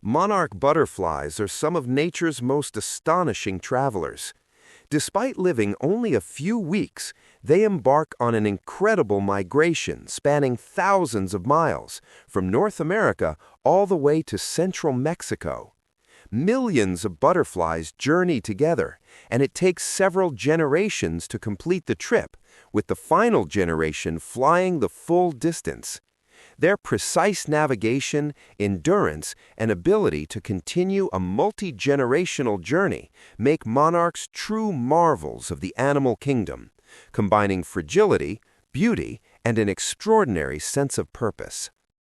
Monarch butterflies are some of nature's most astonishing travelers. Despite living only a few weeks, they embark on an incredible migration spanning thousands of miles, from North America all the way to central Mexico. Millions of butterflies journey together, and it takes several generations to complete the trip, with the final generation flying the full distance. Their precise navigation, endurance, and ability to continue a multi-generational journey make monarchs true marvels of the animal kingdom, combining fragility, beauty, and an extraordinary sense of purpose.